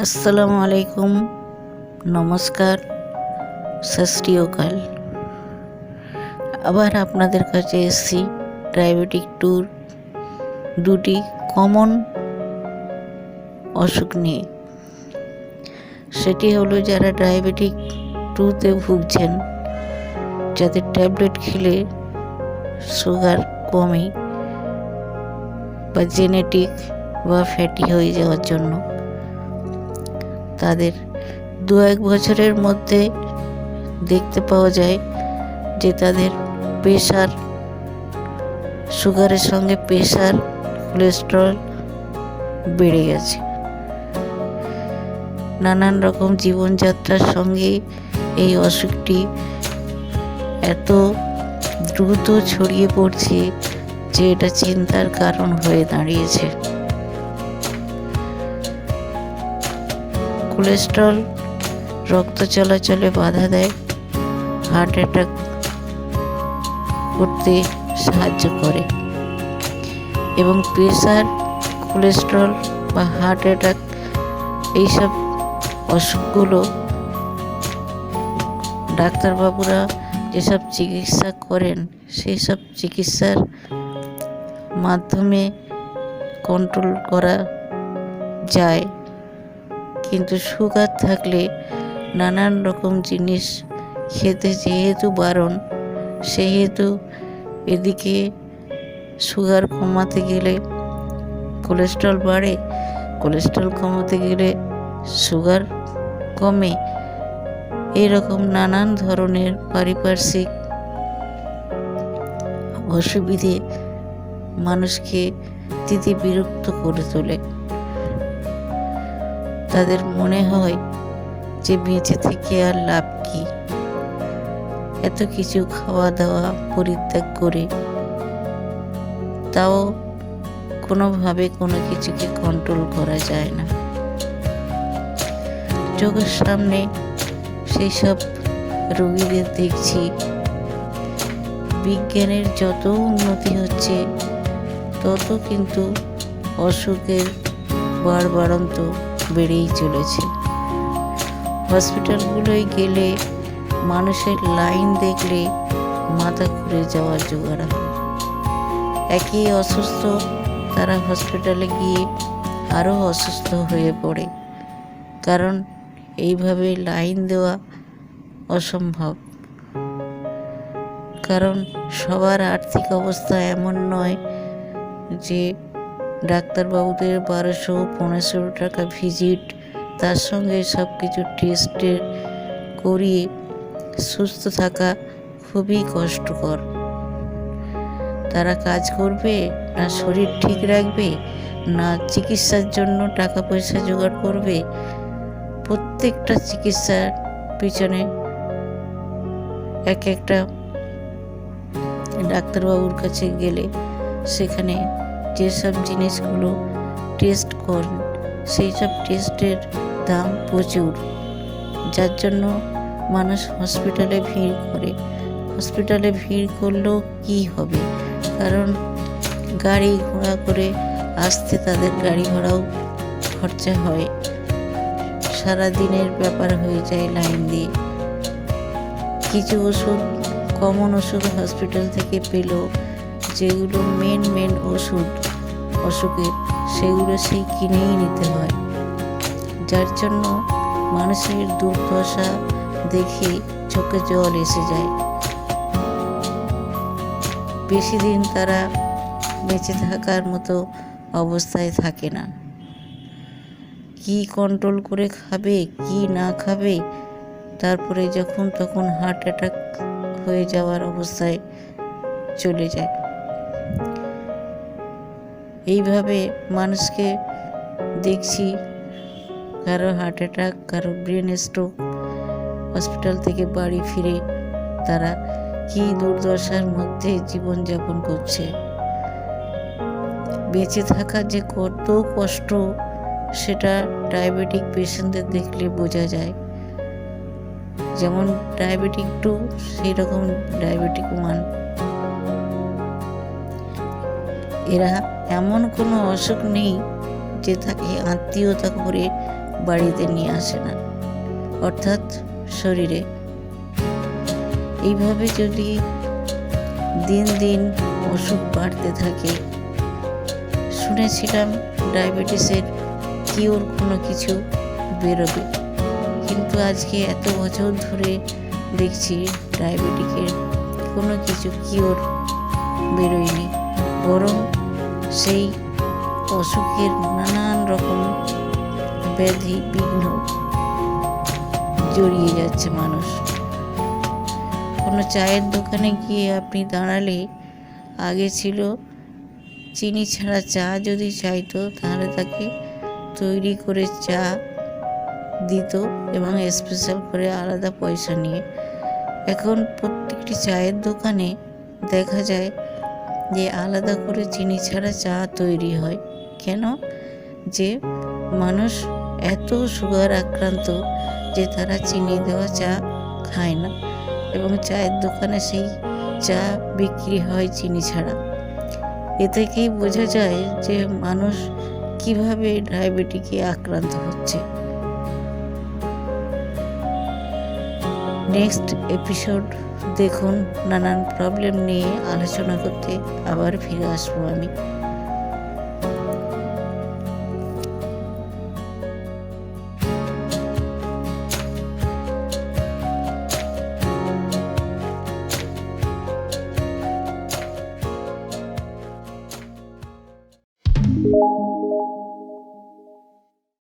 আসসালামু আলাইকুম, নমস্কার, সত শ্রী অকাল। আবার আপনাদের কাছে এসেছি ডায়াবেটিক টুর দুটি কমন অসুখ নিয়ে। সেটি হলো যারা ডায়াবেটিক টুতে ভুগছেন, যাদের ট্যাবলেট খেলে সুগার কমে বা জেনেটিক বা ফ্যাটি হয়ে যাওয়ার জন্য তাদের 2-1 বছরের মধ্যে দেখতে পাওয়া যায় যে তাদের প্রেশার, সুগারের সঙ্গে প্রেশার, কোলেস্টেরল বেড়ে গেছে। নানান রকম জীবনযাত্রার সঙ্গে এই অসুখটি এত দ্রুত ছড়িয়ে পড়ছে যে এটা চিন্তার কারণ হয়ে দাঁড়িয়েছে। কোলেস্টেরল রক্ত চলাচলে বাধা দেয়, হার্ট অ্যাটাক করতে সাহায্য করে এবং প্রেশার, কোলেস্টেরল বা হার্ট অ্যাটাক এইসব অসুখগুলো ডাক্তারবাবুরা যেসব চিকিৎসা করেন সেই সব চিকিৎসার মাধ্যমে কন্ট্রোল করা যায়, কিন্তু সুগার থাকলে নানান রকম জিনিস খেতে যেহেতু বারণ, সেহেতু এদিকে সুগার কমাতে গেলে কোলেস্টেরল বাড়ে, কোলেস্টেরল কমাতে গেলে সুগার কমে। এরকম নানান ধরনের পারিপার্শ্বিক অসুবিধে মানুষকে দিতে বিরক্ত করে তোলে। তাদের মনে হয় যে বেঁচে থেকে আর লাভ কি, এত কিছু খাওয়া দাওয়া পরিত্যাগ করে তাও কোনোভাবে কোনো কিছুকে কন্ট্রোল করা যায় না। চোখের সামনে সেই সব রোগীদের দেখছি, বিজ্ঞানের যত উন্নতি হচ্ছে তত কিন্তু অসুখের বাড়বাড়ন্ত বেড়েই চলেছে। হসপিটালগুলোয় গেলে মানুষের লাইন দেখলে মাথা ঘুরে যাওয়ার জোগাড় হয়। একই অসুস্থ, তারা হসপিটালে গিয়ে আরও অসুস্থ হয়ে পড়ে, কারণ এইভাবে লাইন দেওয়া অসম্ভব। কারণ সবার আর্থিক অবস্থা এমন নয় যে ডাক্তারবাবুদের 1200-1500 টাকা ভিজিট, তার সঙ্গে সব কিছু টেস্টের করিয়ে সুস্থ থাকা খুবই কষ্টকর। তারা কাজ করবে না শরীর ঠিক রাখবে, না চিকিৎসার জন্য টাকা পয়সা জোগাড় করবে। প্রত্যেকটা চিকিৎসার পিছনে এক একটা ডাক্তারবাবুর কাছে গেলে সেখানে যেসব জিনিসগুলো টেস্ট করেন সেই সব টেস্টের দাম প্রচুর, যার জন্য মানুষ হসপিটালে ভিড় করে। হসপিটালে ভিড় করলেও কী হবে, কারণ গাড়ি ঘোড়া করে আসতে তাদের গাড়ি ভাড়াও খরচা হয়, সারাদিনের ব্যাপার হয়ে যায় লাইন দিয়ে। কিছু ওষুধ, কমন ওষুধ হসপিটাল থেকে পেলেও যেগুলো মেন ওষুধ অসুখের, সেগুলো সেই কিনেই নিতে হয়, যার জন্য মানুষের দুর্দশা দেখে চোখে জল এসে যায়। বেশি দিন তারা বেঁচে থাকার মতো অবস্থায় থাকে না। কি কন্ট্রোল করে খাবে, কি না খাবে, তারপরে যখন তখন হার্ট অ্যাটাক হয়ে যাওয়ার অবস্থায় চলে যায়। এইভাবে মানুষকে দেখছি, কারো হার্ট অ্যাটাক, কারো ব্রেন স্ট্রোক, হসপিটাল থেকে বাড়ি ফিরে তারা কি দুর্দশার মধ্যে জীবনযাপন করছে। বেঁচে থাকা যে কত কষ্ট সেটা ডায়াবেটিক পেশেন্টদের দেখলে বোঝা যায়। যেমন ডায়াবেটিক 2 সেই রকম ডায়াবেটিক 1। এরা এমন কোনো অসুখ নেই যে তাকে আত্মীয়তা করে বাড়িতে নিয়ে আসে না, অর্থাৎ শরীরে। এইভাবে যদি দিন দিন অসুখ বাড়তে থাকে, শুনেছিলাম ডায়াবেটিসের কিওর কোনো কিছু বেরোবে, কিন্তু আজকে এত বছর ধরে দেখছি ডায়াবেটিকের কোনো কিছু কিওর বেরোয়নি, বরং সেই অসুখের নানান রকম ব্যাধি বিঘ্ন জড়িয়ে যাচ্ছে মানুষ। কোনো চায়ের দোকানে গিয়ে আপনি দাঁড়ালে আগে ছিল চিনি ছাড়া চা যদি চাইতো তাহলে তাকে তৈরি করে চা দিত এবং স্পেশাল করে আলাদা পয়সা নিয়ে। এখন প্রত্যেকটি চায়ের দোকানে দেখা যায় যে আলাদা করে চিনি ছাড়া চা তৈরি হয়। কেন? যে মানুষ এত সুগার আক্রান্ত যে তারা চিনি দেওয়া চা খায় না, এবং চায়ের দোকানে সেই চা বিক্রি হয় চিনি ছাড়া। এ থেকেই বোঝা যায় যে মানুষ কিভাবে ডায়াবেটিকে আক্রান্ত হচ্ছে। নেক্সট এপিসোড দেখুন, নানান প্রবলেম নিয়ে আলোচনা করতে আবার ফিরে আসবো আমি।